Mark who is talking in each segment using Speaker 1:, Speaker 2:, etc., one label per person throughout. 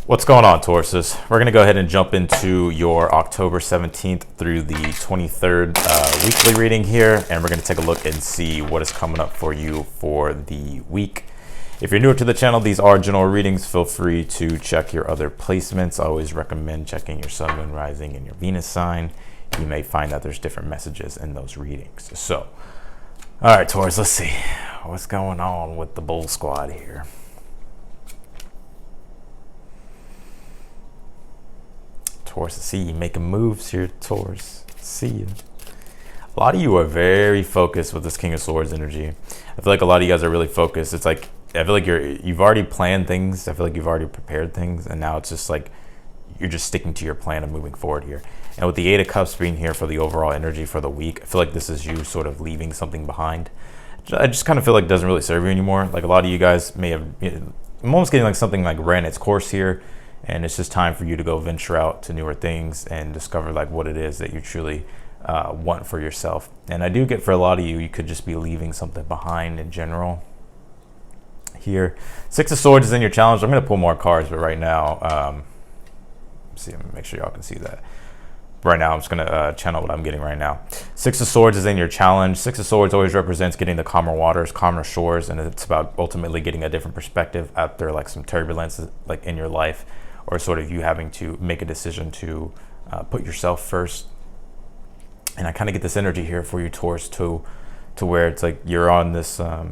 Speaker 1: What's going on, Tauruses? We're going to go ahead and jump into your October 17th through the 23rd weekly reading here, and we're going to take a look and see what is coming up for you for the week. If you're newer to the channel, these are general readings. Feel free to check your other placements. I always recommend checking your sun, moon, rising, and your Venus sign. You may find that there's different messages in those readings. So, all right, Taurus, let's see what's going on with the Bull Squad here. Taurus, I see you making moves here, Taurus. See you. A lot of you are very focused with this King of Swords energy. I feel like a lot of you guys are really focused. It's like, I feel like you've already planned things. I feel like you've already prepared things. And now it's just like, you're just sticking to your plan of moving forward here. And with the Eight of Cups being here for the overall energy for the week, I feel like this is you sort of leaving something behind. I just kind of feel like it doesn't really serve you anymore. Like a lot of you guys may have, I'm almost getting like something like ran its course here. And it's just time for you to go venture out to newer things and discover like what it is that you truly want for yourself. And I do get for a lot of you, you could just be leaving something behind in general here. Six of Swords is in your challenge. I'm going to pull more cards, but right now, see, I'm gonna make sure y'all can see that. Right now, I'm just going to channel what I'm getting right now. Six of Swords is in your challenge. Six of Swords always represents getting the calmer waters, calmer shores, and it's about ultimately getting a different perspective after like some turbulence like in your life, or sort of you having to make a decision to put yourself first. And I kind of get this energy here for you, Taurus, to where it's like you're on this, I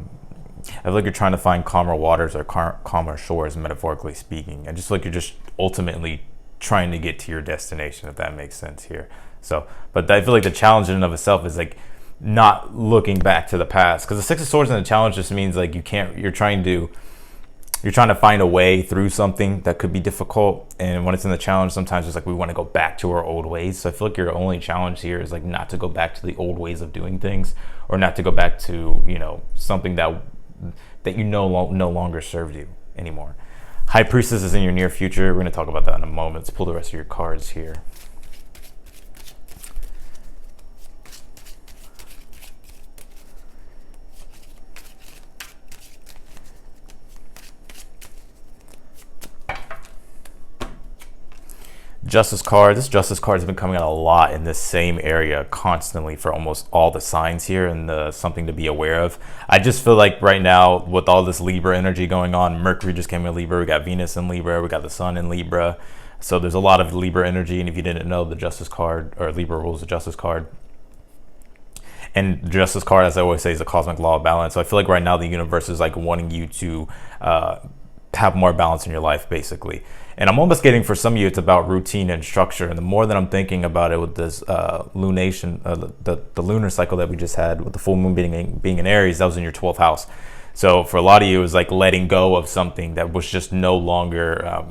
Speaker 1: feel like you're trying to find calmer waters or calmer shores, metaphorically speaking. And just like you're just ultimately trying to get to your destination, if that makes sense here. So, but I feel like the challenge in and of itself is like not looking back to the past. Because the Six of Swords in the challenge just means like you're trying to find a way through something that could be difficult. And when it's in the challenge, sometimes it's like we want to go back to our old ways. So I feel like your only challenge here is like not to go back to the old ways of doing things, or not to go back to, you know, something that you no longer serves you anymore. High Priestess is in your near future. We're going to talk about that in a moment. Let's pull the rest of your cards here. Justice card. This Justice card has been coming out a lot in this same area constantly for almost all the signs here, and something to be aware of. I just feel like right now with all this Libra energy going on, Mercury just came in Libra, we got Venus in Libra, we got the Sun in Libra. So there's a lot of Libra energy, and if you didn't know, the Justice card, or Libra rules the Justice card. And the Justice card, as I always say, is a cosmic law of balance. So I feel like right now the universe is like wanting you to have more balance in your life, basically. And I'm almost getting, for some of you, it's about routine and structure. And the more that I'm thinking about it with this lunation, the lunar cycle that we just had with the full moon being in Aries, that was in your 12th house. So for a lot of you, it was like letting go of something that was just no longer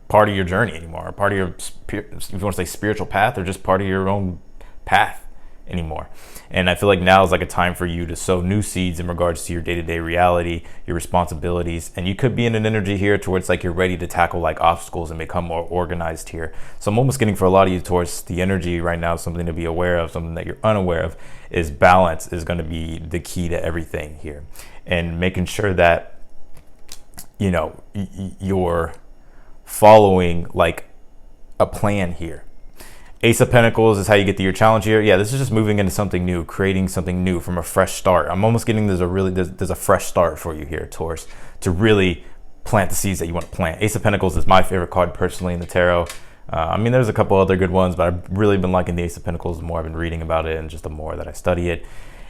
Speaker 1: part of your journey anymore, or part of your, if you want to say spiritual path, or just part of your own path anymore. And I feel like now is like a time for you to sow new seeds in regards to your day-to-day reality, your responsibilities. And you could be in an energy here towards like you're ready to tackle like obstacles and become more organized here. So I'm almost getting for a lot of you towards the energy right now, something to be aware of, something that you're unaware of, is balance is going to be the key to everything here. And making sure that, you know, you're following like a plan here. Ace of Pentacles is how you get to your challenge here. Yeah, this is just moving into something new, creating something new from a fresh start. I'm almost getting there's a fresh start for you here, Taurus, to really plant the seeds that you want to plant. Ace of Pentacles is my favorite card personally in the tarot. I mean, there's a couple other good ones, but I've really been liking the Ace of Pentacles the more I've been reading about it, and just the more that I study it,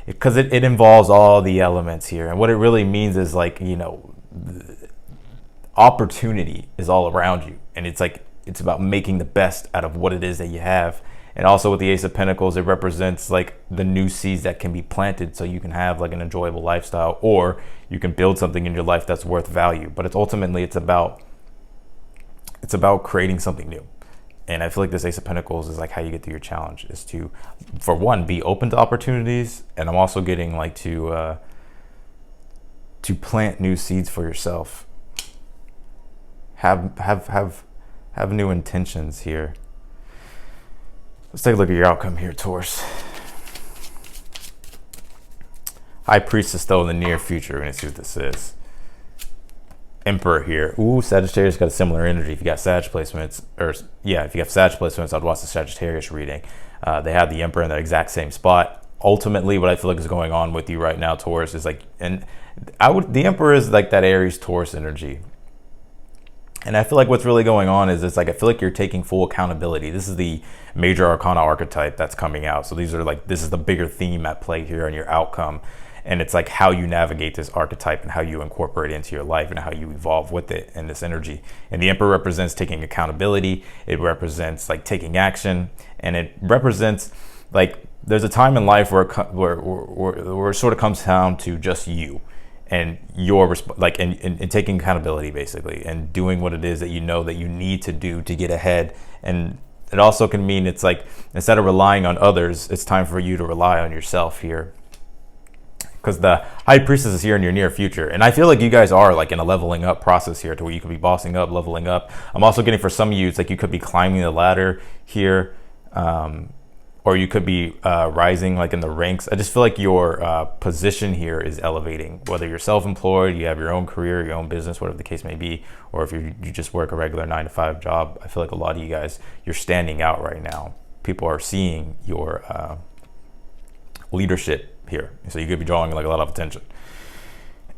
Speaker 1: because it involves all the elements here. And what it really means is like, you know, opportunity is all around you, and it's like, it's about making the best out of what it is that you have. And also with the Ace of Pentacles, it represents like the new seeds that can be planted so you can have like an enjoyable lifestyle, or you can build something in your life that's worth value. But it's ultimately, it's about creating something new. And I feel like this Ace of Pentacles is like how you get through your challenge, is to, for one, be open to opportunities. And I'm also getting like to plant new seeds for yourself. Have new intentions here. Let's take a look at your outcome here, Taurus. High Priestess, though, in the near future. We're going to see what this is. Emperor here. Ooh, Sagittarius got a similar energy. If you got Sag placements, or yeah, if you have Sag placements, I'd watch the Sagittarius reading. They have the Emperor in the exact same spot. Ultimately, what I feel like is going on with you right now, Taurus, is like, and the Emperor is like that Aries Taurus energy. And I feel like what's really going on is it's like, I feel like you're taking full accountability. This is the major arcana archetype that's coming out. So these are like, this is the bigger theme at play here on your outcome. And it's like how you navigate this archetype and how you incorporate it into your life and how you evolve with it and this energy. And the Emperor represents taking accountability. It represents like taking action. And it represents like, there's a time in life where it sort of comes down to just you and your like and taking accountability basically, and doing what it is that you know that you need to do to get ahead. And it also can mean it's like, instead of relying on others, it's time for you to rely on yourself here, because the High Priestess is here in your near future. And I feel like you guys are like in a leveling up process here, to where you could be bossing up, leveling up. I'm also getting, for some of you, it's like you could be climbing the ladder here, or you could be rising like in the ranks. I just feel like your position here is elevating, whether you're self-employed, you have your own career, your own business, whatever the case may be, or if you just work a regular 9-to-5 job. I feel like a lot of you guys, you're standing out right now. People are seeing your leadership here. So you could be drawing like a lot of attention.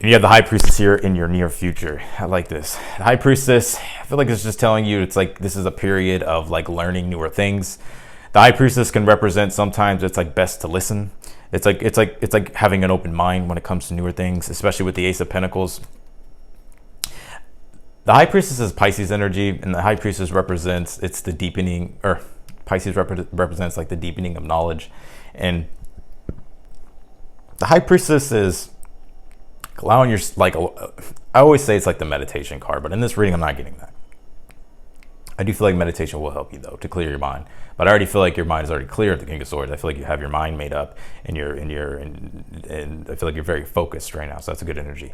Speaker 1: And you have the High Priestess here in your near future. I like this. The High Priestess, I feel like it's just telling you, it's like, this is a period of like learning newer things. The High Priestess can represent, sometimes it's like best to listen. It's like having an open mind when it comes to newer things, especially with the Ace of Pentacles. The High Priestess is Pisces energy, and the High Priestess represents, it's the deepening, or Pisces represents like the deepening of knowledge. And the High Priestess is allowing your, like, I always say it's like the meditation card, but in this reading, I'm not getting that. I do feel like meditation will help you though, to clear your mind. But I already feel like your mind is already clear at the King of Swords. I feel like you have your mind made up, and I feel like you're very focused right now. So that's a good energy.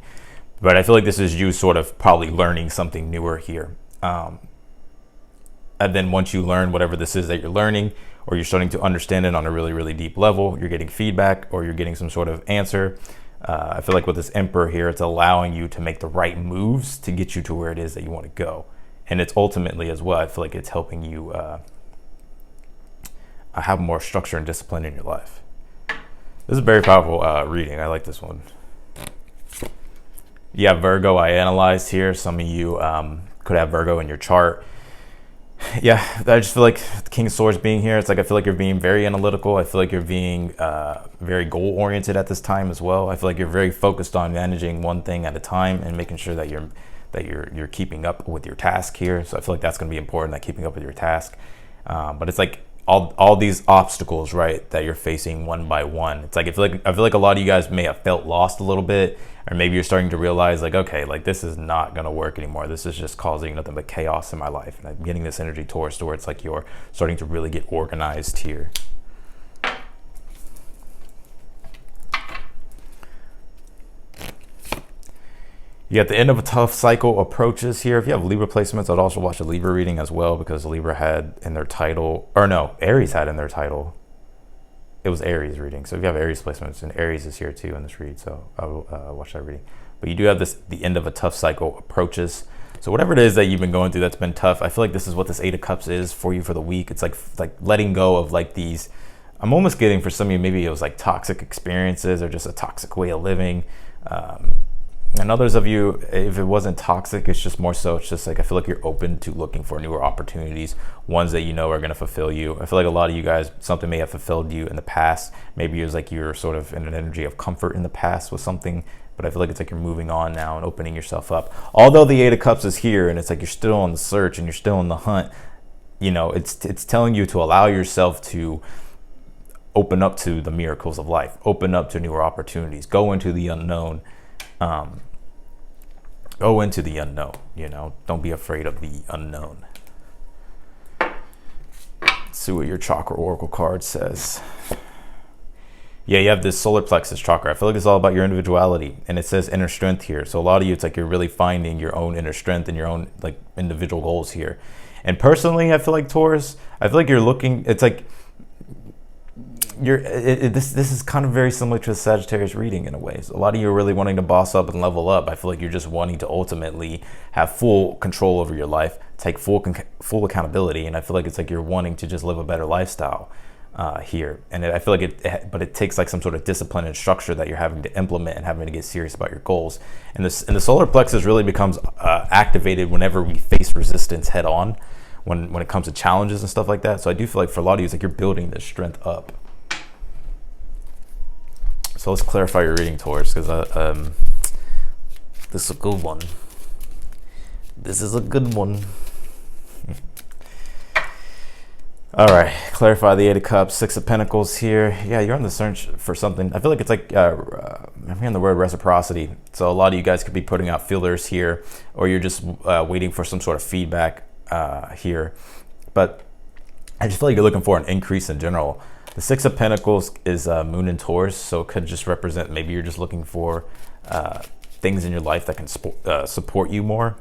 Speaker 1: But I feel like this is you sort of probably learning something newer here. And then once you learn whatever this is that you're learning, or you're starting to understand it on a really, really deep level, you're getting feedback, or you're getting some sort of answer. I feel like with this Emperor here, it's allowing you to make the right moves to get you to where it is that you want to go. And it's ultimately as well, I feel like it's helping you have more structure and discipline in your life. This is a very powerful reading. I like this one. Yeah, Virgo, I analyzed here. Some of you could have Virgo in your chart. Yeah, I just feel like the King of Swords being here, it's like, I feel like you're being very analytical. I feel like you're being very goal-oriented at this time as well. I feel like you're very focused on managing one thing at a time and making sure that you're keeping up with your task here. So I feel like that's going to be important, that keeping up with your task. But it's like all these obstacles, right, that you're facing one by one. It's like, I feel like a lot of you guys may have felt lost a little bit, or maybe you're starting to realize like, okay, like this is not going to work anymore. This is just causing nothing but chaos in my life. And I'm getting this energy towards where it's like you're starting to really get organized here. You got the end of a tough cycle approaches here. If you have Libra placements, I'd also watch a Libra reading as well, because Libra had in their title, or no, Aries had in their title. It was Aries reading. So if you have Aries placements, and Aries is here too in this read, so I'll watch that reading. But you do have this, the end of a tough cycle approaches. So whatever it is that you've been going through that's been tough, I feel like this is what this Eight of Cups is for you for the week. It's like letting go of like these, I'm almost getting, for some of you, maybe it was like toxic experiences or just a toxic way of living. And others of you, if it wasn't toxic, it's just more so, it's just like, I feel like you're open to looking for newer opportunities, ones that you know are going to fulfill you. I feel like a lot of you guys, something may have fulfilled you in the past. Maybe it was like you're sort of in an energy of comfort in the past with something, but I feel like it's like you're moving on now and opening yourself up. Although the Eight of Cups is here, and it's like you're still on the search and you're still on the hunt, you know, it's telling you to allow yourself to open up to the miracles of life, open up to newer opportunities, go into the unknown. Go into the unknown, you know, don't be afraid of the unknown. Let's see what your chakra oracle card says. Yeah, you have this solar plexus chakra. I feel like it's all about your individuality, and it says inner strength here. So a lot of you, it's like you're really finding your own inner strength and your own like individual goals here. And personally, I feel like Taurus, I feel like you're looking, it's like this is kind of very similar to a Sagittarius reading in a way. So a lot of you are really wanting to boss up and level up. I feel like you're just wanting to ultimately have full control over your life, take full accountability, and I feel like it's like you're wanting to just live a better lifestyle here. And I feel like it takes like some sort of discipline and structure that you're having to implement and having to get serious about your goals. And the solar plexus really becomes activated whenever we face resistance head on, when it comes to challenges and stuff like that. So I do feel like for a lot of you, it's like you're building this strength up. So let's clarify your reading, Taurus, because this is a good one. This is a good one. All right, clarify the Eight of Cups, Six of Pentacles here. Yeah, you're on the search for something. I feel like it's like, I'm hearing the word reciprocity. So a lot of you guys could be putting out feelers here, or you're just waiting for some sort of feedback here. But I just feel like you're looking for an increase in general. The Six of Pentacles is Moon in Taurus, so it could just represent maybe you're just looking for things in your life that can support you more,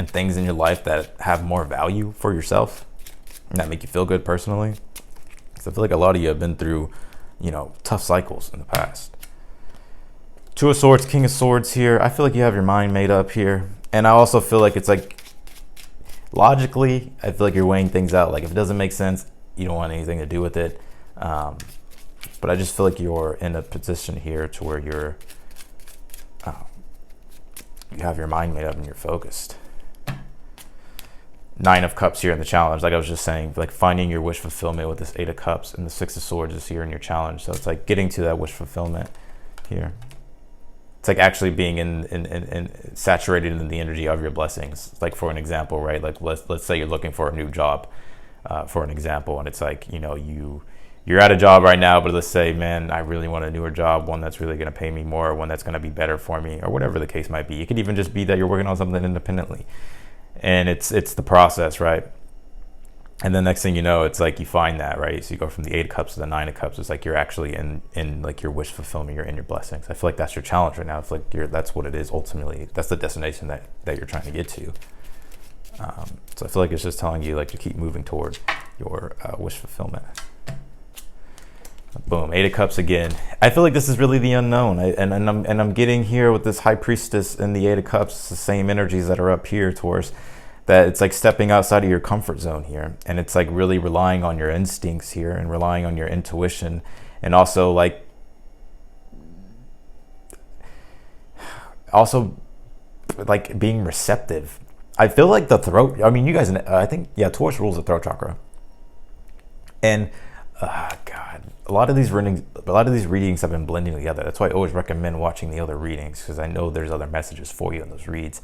Speaker 1: and things in your life that have more value for yourself and that make you feel good personally. Because I feel like a lot of you have been through, tough cycles in the past. Two of Swords, King of Swords here. I feel like you have your mind made up here. And I also feel like it's like, logically, I feel like you're weighing things out. Like if it doesn't make sense, you don't want anything to do with it. But I just feel like you're in a position here to where you have your mind made up and you're focused. Nine of Cups here in the challenge. Like I was just saying, like finding your wish fulfillment with this Eight of Cups, and the Six of Swords is here in your challenge. So it's like getting to that wish fulfillment here. It's like actually being in saturated in the energy of your blessings. Like for an example, right? Like let's say you're looking for a new job, for an example, and it's like, you're at a job right now, but let's say, man, I really want a newer job, one that's really going to pay me more, one that's going to be better for me, or whatever the case might be. It could even just be that you're working on something independently, and it's the process, right? And then next thing you know, it's like you find that, right? So you go from the Eight of Cups to the Nine of Cups. It's like you're actually in like your wish fulfillment, you're in your blessings. I feel like that's your challenge right now. It's like that's what it is ultimately. That's the destination that you're trying to get to. So I feel like it's just telling you like to keep moving toward your wish fulfillment. Boom, Eight of Cups again. I feel like this is really the unknown, and I'm getting here with this High Priestess and the Eight of Cups. It's the same energies that are up here, Taurus. That it's like stepping outside of your comfort zone here, and it's like really relying on your instincts here and relying on your intuition, and also like being receptive. I feel like the throat. I mean, you guys. I think Taurus rules the throat chakra, and God. A lot of these readings have been blending together. That's why I always recommend watching the other readings, because I know there's other messages for you in those reads.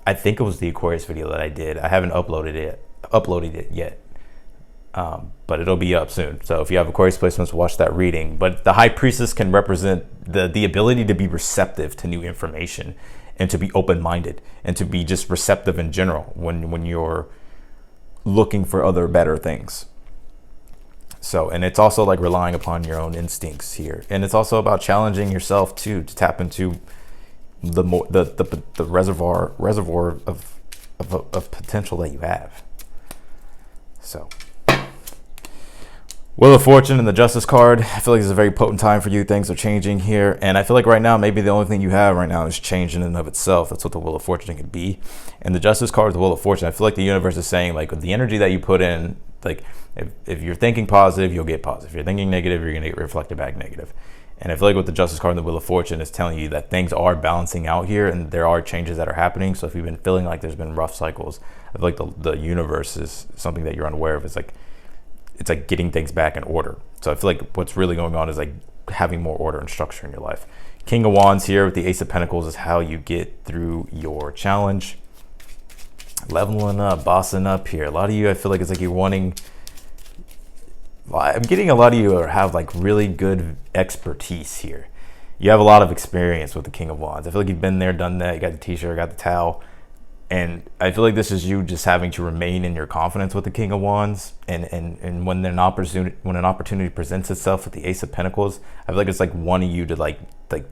Speaker 1: I think it was the Aquarius video that I did. I haven't uploaded it yet, but it'll be up soon. So if you have Aquarius placements, watch that reading. But the High Priestess can represent the ability to be receptive to new information, and to be open-minded, and to be just receptive in general when you're looking for other better things. So, and it's also like relying upon your own instincts here, and it's also about challenging yourself too, to tap into the reservoir of potential that you have. So, Wheel of Fortune and the Justice card. I feel like it's a very potent time for you. Things are changing here, and I feel like right now maybe the only thing you have right now is change in and of itself. That's what the Wheel of Fortune could be. And the Justice card with the Wheel of Fortune, I feel like the universe is saying, like, with the energy that you put in, like if you're thinking positive, you'll get positive. If you're thinking negative, you're gonna get reflected back negative. And I feel like with the Justice card and the Wheel of Fortune, is telling you that things are balancing out here, and there are changes that are happening. So if you've been feeling like there's been rough cycles, I feel like the universe is something that you're unaware of. It's like getting things back in order. So I feel like what's really going on is like having more order and structure in your life. King of Wands here with the Ace of Pentacles is how you get through your challenge. Leveling up, bossing up here. A lot of you, I feel like it's like you're wanting, I'm getting a lot of you have like really good expertise here. You have a lot of experience with the King of Wands. I feel like you've been there, done that. You got the t-shirt, got the towel. And I feel like this is you just having to remain in your confidence with the King of Wands. And when an opportunity presents itself with the Ace of Pentacles, I feel like it's like wanting you to like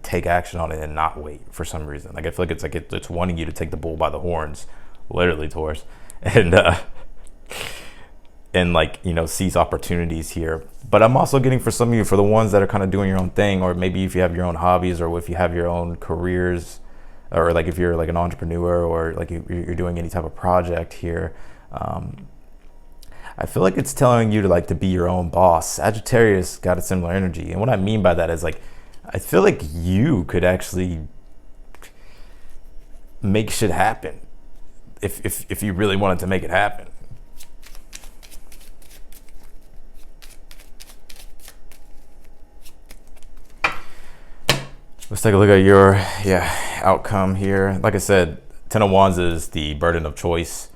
Speaker 1: take action on it and not wait for some reason. Like I feel like it's wanting you to take the bull by the horns, literally, Taurus. And and like, you know, seize opportunities here. But I'm also getting for some of you, for the ones that are kind of doing your own thing, or maybe if you have your own hobbies, or if you have your own careers, or like if you're like an entrepreneur, or like you're doing any type of project here, I feel like it's telling you to like to be your own boss. Sagittarius got a similar energy, and what I mean by that is like, I feel like you could actually make shit happen if you really wanted to make it happen. Let's take a look at your outcome here. Like I said, Ten of Wands is the burden of choice.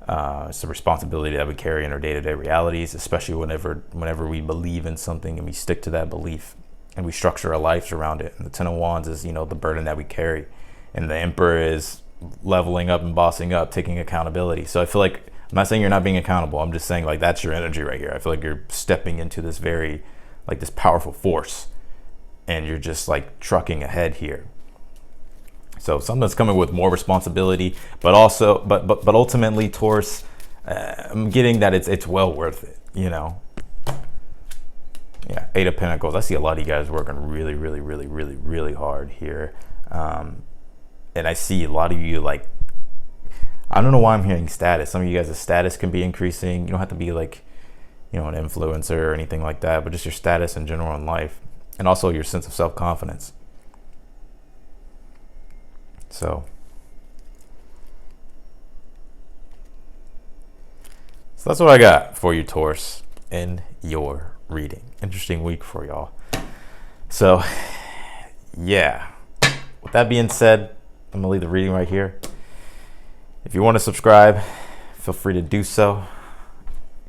Speaker 1: It's the responsibility that we carry in our day-to-day realities, especially whenever we believe in something and we stick to that belief and we structure our lives around it. And the Ten of Wands is, you know, the burden that we carry. And the Emperor is leveling up and bossing up, taking accountability. So I feel like, I'm not saying you're not being accountable. I'm just saying like that's your energy right here. I feel like you're stepping into this very, like this powerful force, and you're just like trucking ahead here. So something that's coming with more responsibility, but also, but ultimately, Taurus, I'm getting that it's well worth it, you know. Yeah, Eight of Pentacles. I see a lot of you guys working really, really, really, really, really hard here. And I see a lot of you like, I don't know why I'm hearing status. Some of you guys' status can be increasing. You don't have to be like, you know, an influencer or anything like that, but just your status in general in life. And also your sense of self-confidence. So that's what I got for you, Taurus, in your reading. Interesting week for y'all. So yeah, with that being said, I'm gonna leave the reading right here. If you want to subscribe, feel free to do so.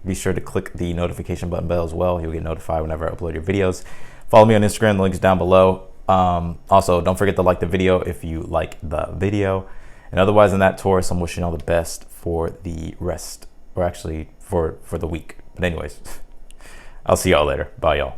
Speaker 1: Be sure to click the notification button bell as well. You'll get notified whenever I upload your videos. Follow me on Instagram, the link's down below. Also, don't forget to like the video if you like the video. And otherwise than that, Taurus, I'm wishing all the best for the rest, or actually for the week. But anyways, I'll see y'all later. Bye, y'all.